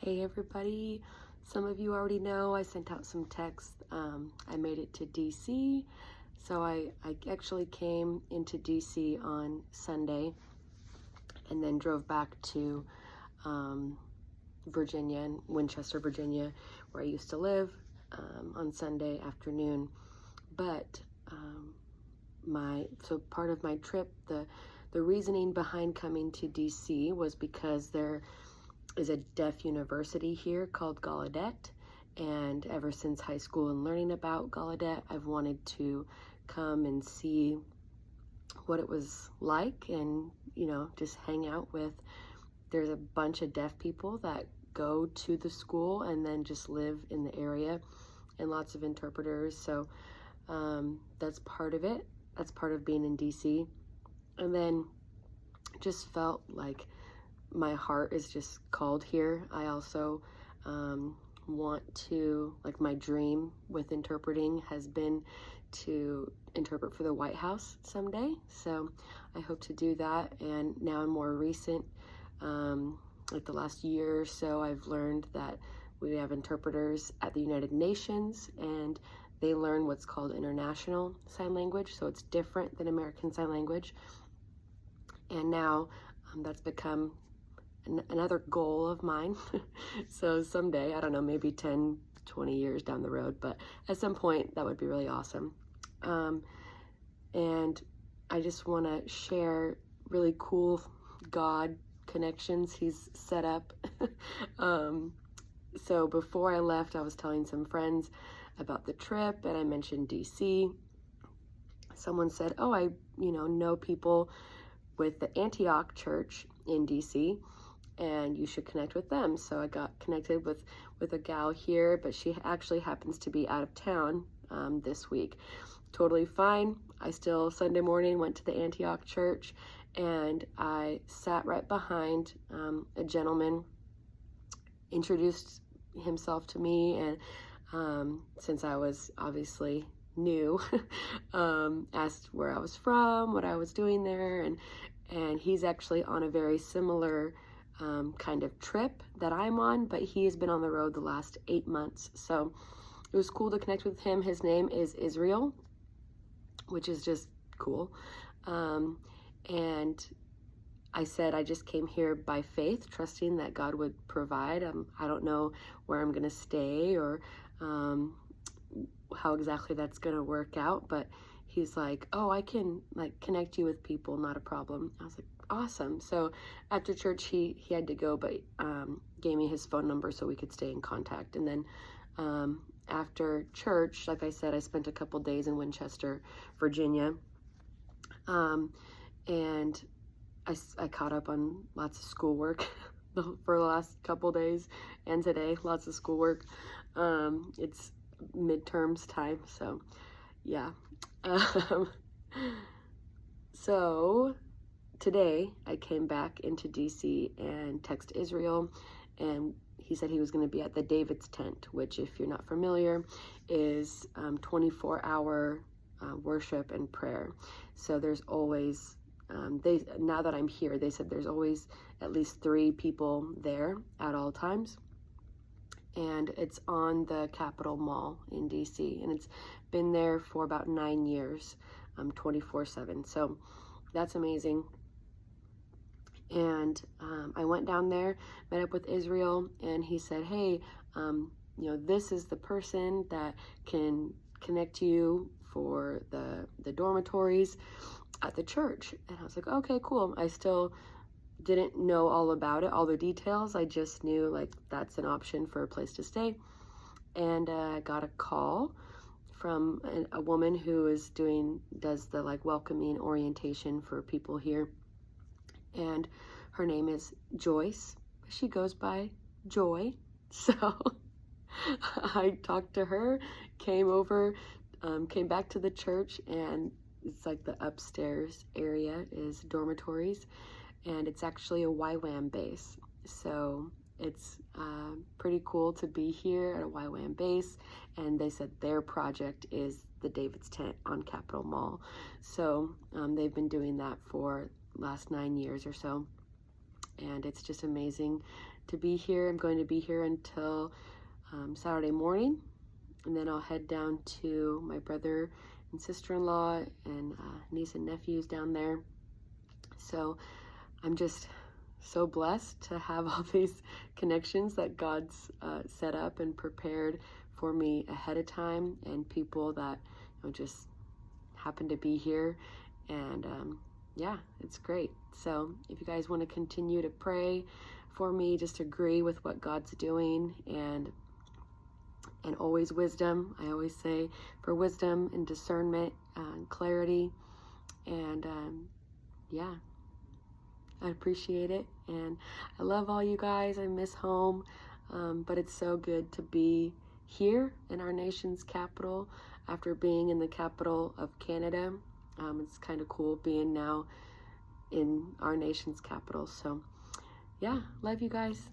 Hey everybody, some of you already know I sent out some texts. I made it to DC, so I actually came into DC on Sunday and then drove back to Virginia, in Winchester, Virginia, where I used to live, on Sunday afternoon. But so part of my trip, the reasoning behind coming to DC was because there is a deaf university here called Gallaudet, and ever since high school and learning about Gallaudet, I've wanted to come and see what it was like and, just hang out with. There's a bunch of deaf people that go to the school and then just live in the area, and lots of interpreters. So that's part of it. That's part of being in DC. And then just felt like my heart is just called here. I also want to, like, my dream with interpreting has been to interpret for the White House someday. So I hope to do that. And now in more recent, like the last year or so, I've learned that we have interpreters at the United Nations, and they learn what's called International Sign Language. So it's different than American Sign Language. And now that's become another goal of mine. So someday, I don't know, maybe 10, 20 years down the road, but at some point that would be really awesome. And I just want to share really cool God connections He's set up. So before I left, I was telling some friends about the trip, and I mentioned DC. Someone said, oh, I know people with the Antioch Church in DC, and you should connect with them. So I got connected with a gal here, but she actually happens to be out of town this week. Totally fine. I still, Sunday morning, went to the Antioch Church, and I sat right behind a gentleman, introduced himself to me, and since I was obviously new, asked where I was from, what I was doing there, and he's actually on a very similar kind of trip that I'm on, but he has been on the road the last 8 months. So it was cool to connect with him. His name is Israel, which is just cool. And I said I just came here by faith, trusting that God would provide. I don't know where I'm going to stay or how exactly that's going to work out, but he's like, oh, I can connect you with people, not a problem. I was like, awesome. So after church, he had to go, but gave me his phone number so we could stay in contact. And then after church, like I said, I spent a couple days in Winchester, Virginia, and I caught up on lots of schoolwork for the last couple days, and today, lots of schoolwork. It's midterms time, so yeah. So today I came back into DC and texted Israel, and he said he was going to be at the David's Tent, which, if you're not familiar, is 24-hour worship and prayer. So there's always now that I'm here, they said there's always at least 3 people there at all times. And it's on the Capitol Mall in DC, and it's been there for about 9 years, 24/7. So that's amazing. And I went down there, met up with Israel, and he said, hey, this is the person that can connect you for the dormitories at the church. And I was like, okay, cool. I still didn't know all about it, all the details. I just knew that's an option for a place to stay. And I got a call from a woman who does the welcoming orientation for people here. And her name is Joyce. She goes by Joy. So I talked to her, came back to the church, and it's like the upstairs area is dormitories, and it's actually a YWAM base. So it's pretty cool to be here at a YWAM base, and they said their project is the David's Tent on Capitol Mall. So they've been doing that for last 9 years or so, and it's just amazing to be here. I'm going to be here until Saturday morning, and then I'll head down to my brother and sister-in-law and niece and nephews down there. So I'm just so blessed to have all these connections that God's set up and prepared for me ahead of time, and people that just happen to be here. And yeah, it's great. So if you guys want to continue to pray for me, just agree with what God's doing, and always wisdom. I always say, for wisdom and discernment and clarity. And yeah, I appreciate it, and I love all you guys. I miss home, but it's so good to be here in our nation's capital after being in the capital of Canada. It's kind of cool being now in our nation's capital. So yeah, love you guys.